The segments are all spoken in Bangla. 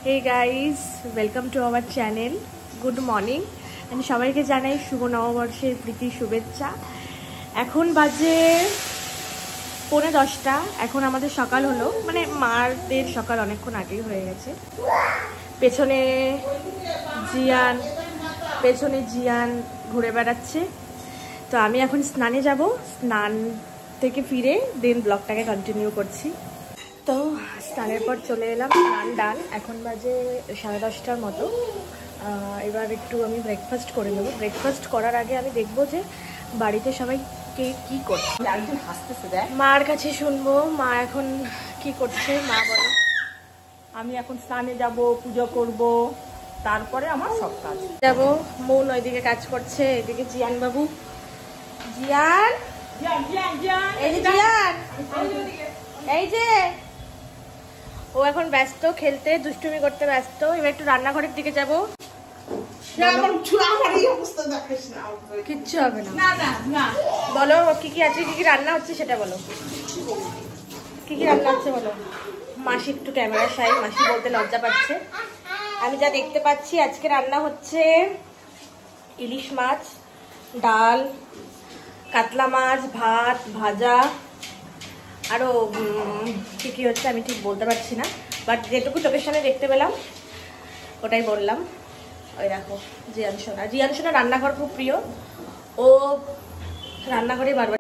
Hey guys, welcome to our channel. Good morning. আমি সবাইকে জানাই শুভ নববর্ষের প্রীতি শুভেচ্ছা। এখন বাজে 9:45। এখন আমাদের সকাল হলো, মানে মাদের সকাল অনেকক্ষণ আগেই হয়ে গেছে। পেছনে জিয়ান ঘুরে বেড়াচ্ছে। তো আমি এখন স্নানে যাব, স্নান থেকে ফিরে দেন ব্লগটাকে কন্টিনিউ করছি। তো স্নানের পর চলে এলাম, স্নান ডান। এখন বাজে 10:30টার মতো। এবার একটু আমি ব্রেকফাস্ট করে নেবো। ব্রেকফাস্ট করার আগে আমি দেখবো যে বাড়িতে সবাই কে কী করছে। মার কাছে শুনবো মা এখন কি করছে। মা বলো। আমি এখন স্নানে যাব, পুজো করব, তারপরে আমার সব কাজ যাবো। মন ওইদিকে কাজ করছে, এদিকে জিয়ান বাবু। জিয়ান, এই যে জিয়ান, এই যে ও এখন ব্যস্ত, খেলতে দুষ্টুমি করতে ব্যস্ত। এবার একটু রান্নাঘরের দিকে যাবো। কিচ্ছু হবে না। বলো কি কি আছে, কি কি রান্না হচ্ছে সেটা বলো। কি কি রান্না হচ্ছে বলো। মাসি একটু ক্যামেরা সাই, মাসি বলতে লজ্জা পাচ্ছে। আমি যা দেখতে পাচ্ছি আজকে রান্না হচ্ছে ইলিশ মাছ, ডাল, কাতলা মাছ, ভাত, ভাজা, আরো কি কি হচ্ছে আমি ঠিক বলতে পারছি না, বাট যেটুকু চোখের সামনে দেখতে পেলাম ওটাই বললাম। ওই দেখো জিয়ান সোনা রান্নাঘর খুব প্রিয়, ও রান্নাঘরে বারবার।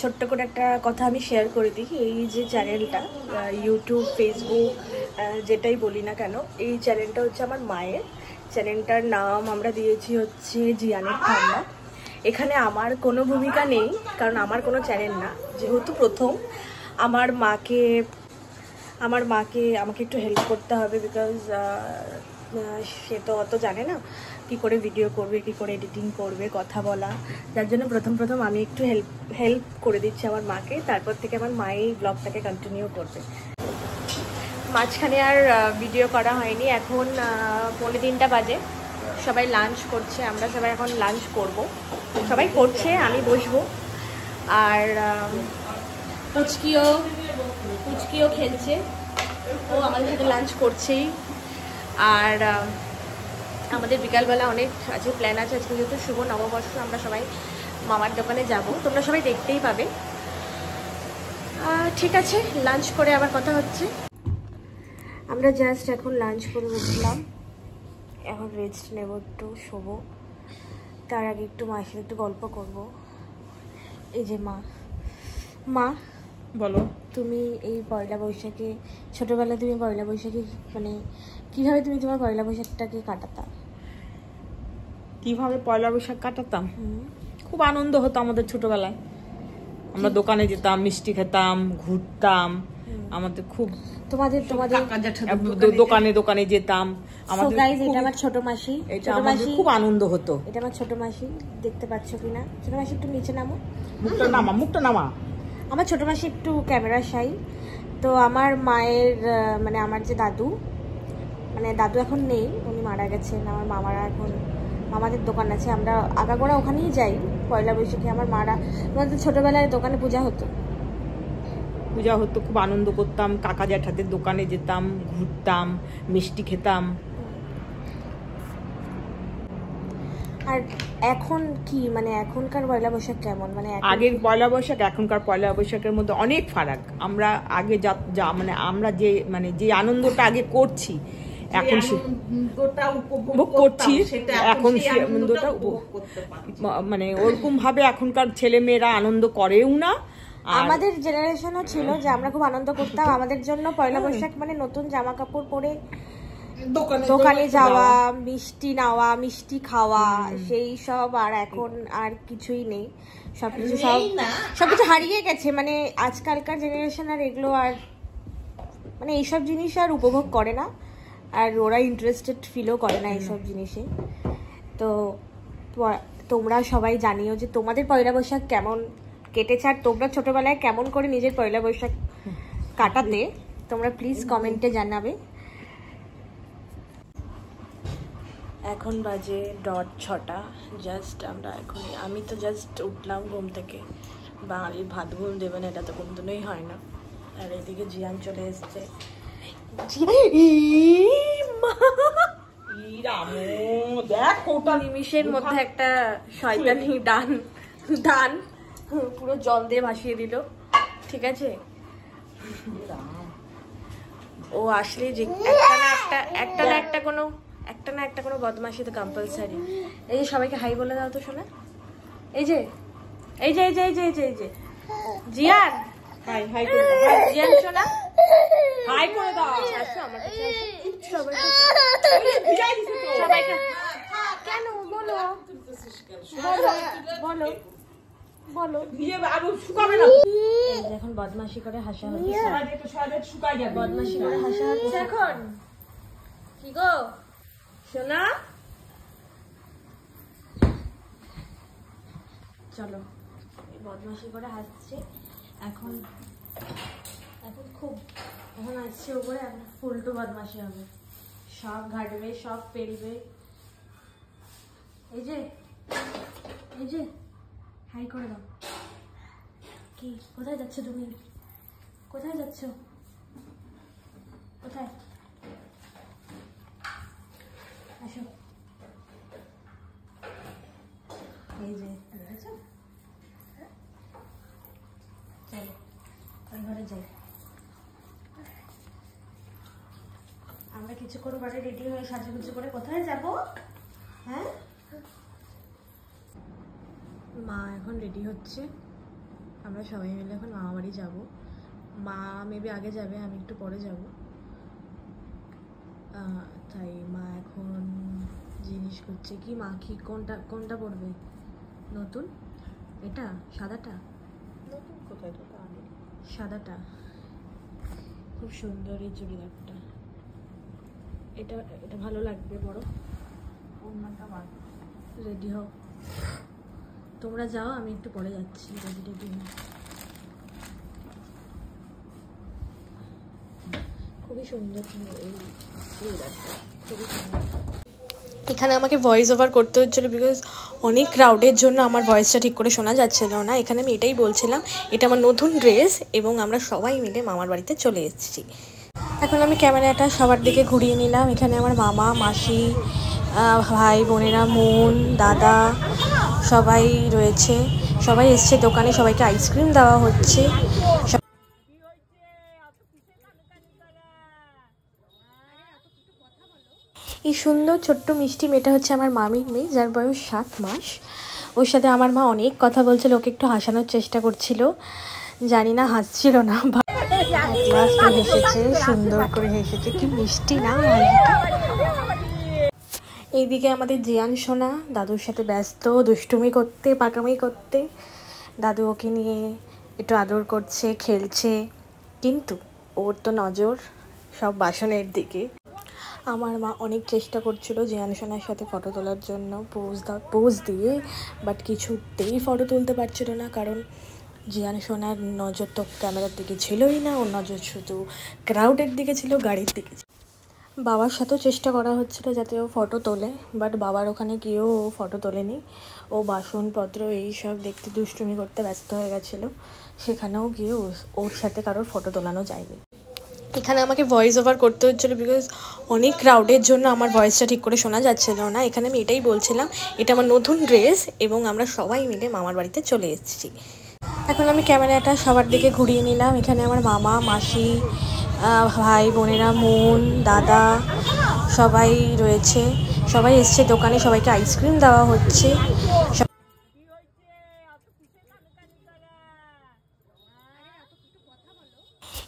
ছোট্ট করে একটা কথা আমি শেয়ার করে দিই। এই যে চ্যানেলটা, ইউটিউব, ফেসবুক, যেটাই বলি না কেন, এই চ্যানেলটা হচ্ছে আমার মায়ের। চ্যানেলটার নাম আমরা দিয়েছি হচ্ছে জিয়ানের ঠান্ডা। এখানে আমার কোনো ভূমিকা নেই, কারণ আমার কোনো চ্যানেল না। যেহেতু প্রথম, আমার মাকে আমাকে একটু হেল্প করতে হবে, বিকজ সে তো অত জানে না কি করে ভিডিও করবে, কি করে এডিটিং করবে, কথা বলা। যার জন্য প্রথম আমি একটু হেল্প করে দিচ্ছি আমার মাকে। তারপর থেকে আমার মাই ব্লগটাকে কন্টিনিউ করবে। মাঝখানে আর ভিডিও করা হয়নি। এখন 2:45 বাজে, সবাই লাঞ্চ করছে। আমরা সবাই এখন লাঞ্চ করব। সবাই করছে, আমি বসবো। আর পুচকিও খেলছে, ও আমাদের সাথে লাঞ্চ করছেই। আর আমাদের বিকালবেলা অনেক আজকে প্ল্যান আছে। আজকে যেহেতু শুভ নববর্ষ, আমরা সবাই মামার দোকানে যাব, তোমরা সবাই দেখতেই পাবে। ঠিক আছে, লাঞ্চ করে আবার কথা হচ্ছে। আমরা জাস্ট এখন লাঞ্চ করে উঠলাম, এখন রেস্ট নেব, একটু শোবো। তার আগে একটু মায়ের সাথে একটু গল্প করব। এই যে মা বলো। তুমি এই পয়লা বৈশাখে, ছোটবেলায় তুমি পয়লা বৈশাখে মানে কিভাবে তুমি তোমার পয়লা বৈশাখটাকে কাটাতা? কিভাবে পয়লা বৈশাখ কাটাতাম? খুব আনন্দ হতো আমাদের ছোটবেলায়। আমরা দোকানে যেতাম, মিষ্টি খেতাম, ঘুরতাম। আমাদের খুব তোমাদের দোকানে যেতাম। আমাদের এটা আমার ছোট মাসি, খুব আনন্দ হতো। এটা আমার ছোট মাসি, দেখতে পাচ্ছ কিনা? ছোট মাসি একটু নিচে নামো, মুখটা নামা। আমার ছোট মাসি একটু ক্যামেরা শাই। তো আমার মায়ের মানে আমার যে দাদু এখন নেই, উনি মারা গেছেন। আমার মামাদের দোকান আছে, আমরা আগাগোড়া ওখানেই যাই পয়লা বৈশাখে। আমাদের ছোটবেলায় দোকানে পূজা হতো, খুব আনন্দ করতাম। কাকা জ্যাঠাদের দোকানে যেতাম, ঘুরতাম, মিষ্টি খেতাম। আর এখন কি মানে এখনকার পয়লা বৈশাখ কেমন? মানে আগের পয়লা বৈশাখ এখনকার পয়লা বৈশাখের মধ্যে অনেক ফারাক। আমরা আগে মানে আমরা যে আনন্দটা আগে করছি, এখন উপভোগ করছি, এখন সেই আনন্দটা মানে ওরকম ভাবে এখনকার ছেলে মেয়েরা আনন্দ করেও না। আমাদের জেনারেশনও ছিল যে আমরা খুব আনন্দ করতাম। আমাদের জন্য পয়লা বৈশাখ মানে নতুন জামা কাপড় পরে দোকানে যাওয়া, মিষ্টি নেওয়া, মিষ্টি খাওয়া, সেই সব। আর এখন আর কিছুই নেই, সবকিছু হারিয়ে গেছে। মানে আজকালকার জেনারেশন আর এগুলো আর মানে এইসব জিনিস আর উপভোগ করে না, আর ওরা ইন্টারেস্টেড ফিলও করে না এইসব জিনিসে। তো তোমরা সবাই জানিও যে তোমাদের পয়লা বৈশাখ কেমন কেটেছে, আর তোমরা ছোটবেলায় কেমন করে নিজের পয়লা বৈশাখ কাটাতে, তোমরা প্লিজ কমেন্টে জানাবে। এখন বাজে 6:00। জাস্ট আমি তো জাস্ট উঠলাম ঘুম থেকে। বাঙালির ভাত ঘুম দেবে না, এটা তো কোনোদিনই হয় না। আর এদিকে জিয়ান চলে এসছে। দেখ ওটা নিমিষের মধ্যে একটা শয়তানি ডান পুরো জল দিয়ে ভাসিয়ে দিল। ঠিক আছে, ও আসলে যে একটা না একটা কোনো বদমাশি তো কম্পালসারি। এই যে সবাইকে হাই বলে দাও তো শোনা। এই যে জিয়ান, হাই করে দাও, জিয়ান শোনা হাই করে দাও। আসো আমার কাছে সবাইকে কেন বলো বলো বলো শুকাবে না এখন বদমাশি করে হাসা হচ্ছে, বদমাশি করে হাসা হচ্ছে এখন। কি গো শোনা, চলো বদমাশি করে হাসছে এখন আসছে উপরে, এখন ফুলটু বদমাশি হবে, সব ঘাটবে সব পেলবে। এই যে হাই করে দাও। কি কোথায় যাচ্ছ তুমি? কোথায় যাচ্ছ? কোথায়? আসো। এই যে দেখেছো, চলো ওই ঘরে যাই। আমরা কিছুক্ষণ পরে রেডি হয়ে সাজুগুজু করে কোথায় যাব? হ্যাঁ, মা এখন রেডি হচ্ছে, আমরা সবাই মিলে এখন মামা বাড়ি যাবো। মা মেবি আগে যাবে, আমি একটু পরে যাব। তাই মা এখন জিনিস করছে। কি মা কি কোনটা পরবে? নতুন এটা সাদাটা? নতুন কোথায় তো আগে সাদাটা খুব সুন্দর, এই চুড়িদারটা এটা ভালো লাগবে। বড় ওনাটা বার রেডি হও, তোমরা যাও, আমি একটু পরে যাচ্ছি। রেডি খুবই সুন্দর এই চুড়িদারটা, খুবই সুন্দর। এখানে আমাকে ভয়েস ওভার করতে হচ্ছিলো বিকজ অনেক ক্রাউডের জন্য আমার ভয়েসটা ঠিক করে শোনা যাচ্ছিল না। এখানে আমি এটাই বলছিলাম, এটা আমার নতুন ড্রেস এবং আমরা সবাই মিলে মামার বাড়িতে চলে এসেছি। এখন আমি ক্যামেরাটা সবার দিকে ঘুরিয়ে নিলাম। এখানে আমার মামা মাসি ভাই বোনেরা মন দাদা সবাই রয়েছে, সবাই এসছে দোকানে, সবাইকে আইসক্রিম দেওয়া হচ্ছে। এই সুন্দর ছোট্ট মিষ্টি মেয়েটা হচ্ছে আমার মামির মেয়ে, যার বয়স 7 মাস। ওর সাথে আমার মা অনেক কথা বলছিল, ওকে একটু হাসানোর চেষ্টা করছিল, জানি না হাসছিল না, হেসেছে, সুন্দর করে হেসেছে। কি মিষ্টি না। এইদিকে আমাদের জিয়ান সোনা দাদুর সাথে ব্যস্ত, দুষ্টুমি করতে পাকামি করতে। দাদু ওকে নিয়ে একটু আদর করছে, খেলছে, কিন্তু ওর তো নজর সব বাসনের দিকে। আমার মা অনেক চেষ্টা করছিল জিয়ান সোনার সাথে ফটো তোলার জন্য, পোজ দিয়ে, বাট কিছুতেই ফটো তুলতে পারছিল না, কারণ জিয়ান সোনার নজর তো ক্যামেরার দিকে ছিলই না, ওর নজর শুধু ক্রাউডের দিকে ছিল, গাড়ির দিকে। বাবার সাথেও চেষ্টা করা হচ্ছিল যাতে ও ফটো তোলে, বাট বাবার ওখানে গিয়েও ও ফটো তোলেনি। ও বাসনপত্র এই সব দেখতে দুষ্টুমি করতে ব্যস্ত হয়ে গেছিলো, সেখানেও গিয়ে ওর সাথে কারোর ফটো তোলানো যায়নি। এখানে আমাকে ভয়েস ওভার করতে হচ্ছিলো বিকজ অনেক ক্রাউডের জন্য আমার ভয়েসটা ঠিক করে শোনা যাচ্ছিল না। এখানে আমি এটাই বলছিলাম, এটা আমার নতুন ড্রেস এবং আমরা সবাই মিলে মামার বাড়িতে চলে এসেছি। এখন আমি ক্যামেরাটা সবার দিকে ঘুরিয়ে নিলাম। এখানে আমার মামা মাসি ভাই বোনেরা মন দাদা সবাই রয়েছে, সবাই এসছে দোকানে, সবাইকে আইসক্রিম দেওয়া হচ্ছে।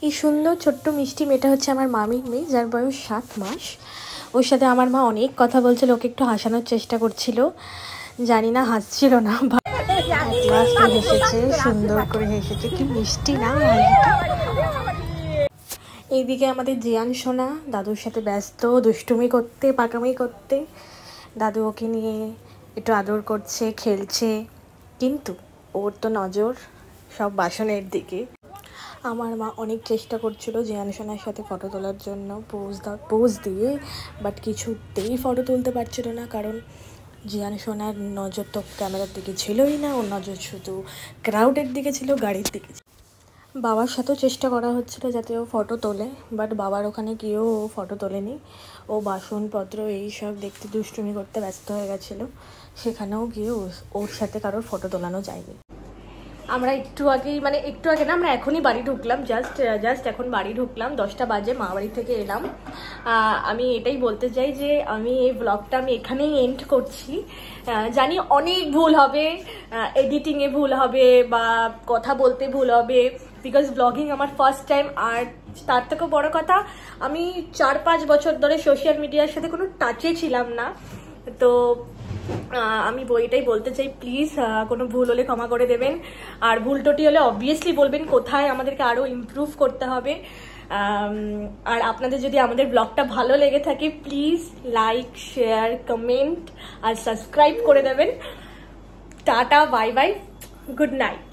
এই সুন্দর ছোট্ট মিষ্টি মেয়েটা হচ্ছে আমার মামির মেয়ে, যার বয়স 7 মাস। ওর সাথে আমার মা অনেক কথা বলছিল, ওকে একটু হাসানোর চেষ্টা করছিল, জানি না হাসছিল না, হেসেছে, সুন্দর করে হেসেছে। কি মিষ্টি না। এইদিকে আমাদের জিয়ান সোনা দাদুর সাথে ব্যস্ত, দুষ্টুমি করতে পাকামি করতে। দাদু ওকে নিয়ে একটু আদর করছে, খেলছে, কিন্তু ওর তো নজর সব বাসনের দিকে। আমার মা অনেক চেষ্টা করছিল জিয়ান সোনার সাথে ফটো তোলার জন্য, পোজ দিয়ে, বাট কিছুতেই ফটো তুলতে পারছিল না, কারণ জিয়ান সোনার নজর তো ক্যামেরার দিকে ছিলই না, ওর নজর শুধু ক্রাউডের দিকে ছিল, গাড়ির দিকে। বাবার সাথেও চেষ্টা করা হচ্ছিল যাতে ও ফটো তোলে, বাট বাবার ওখানে গিয়েও ও ফটো তোলেনি। ও বাসনপত্র এইসব দেখতে দুষ্টুমি করতে ব্যস্ত হয়ে গেছিলো, সেখানেও গিয়ে ওর সাথে কারোর ফটো তোলানো যায়নি। আমরা একটু আগে না, আমরা এখনই বাড়ি ঢুকলাম, জাস্ট এখন বাড়ি ঢুকলাম, 10টা বাজে, মা বাড়ি থেকে এলাম। আমি এটাই বলতে চাই যে আমি এই ব্লগটা আমি এখানেই এন্ড করছি। জানি অনেক ভুল হবে, এডিটিংয়ে ভুল হবে বা কথা বলতে ভুল হবে, বিকজ ব্লগিং আমার ফার্স্ট টাইম। আর তার থেকেও বড় কথা, আমি 4-5 বছর ধরে সোশ্যাল মিডিয়ার সাথে কোনো টাচে ছিলাম না। তো আমি এটাই বলতে চাই, প্লিজ কোনো ভুল হলে ক্ষমা করে দেবেন, আর ভুল ত্রুটি হলে অবভিয়াসলি বলবেন কোথায় আমাদেরকে আরও ইমপ্রুভ করতে হবে। আর আপনাদের যদি আমাদের ব্লগটা ভালো লেগে থাকে, প্লিজ লাইক, শেয়ার, কমেন্ট আর সাবস্ক্রাইব করে দেবেন। টাটা, বাই বাই, গুড নাইট।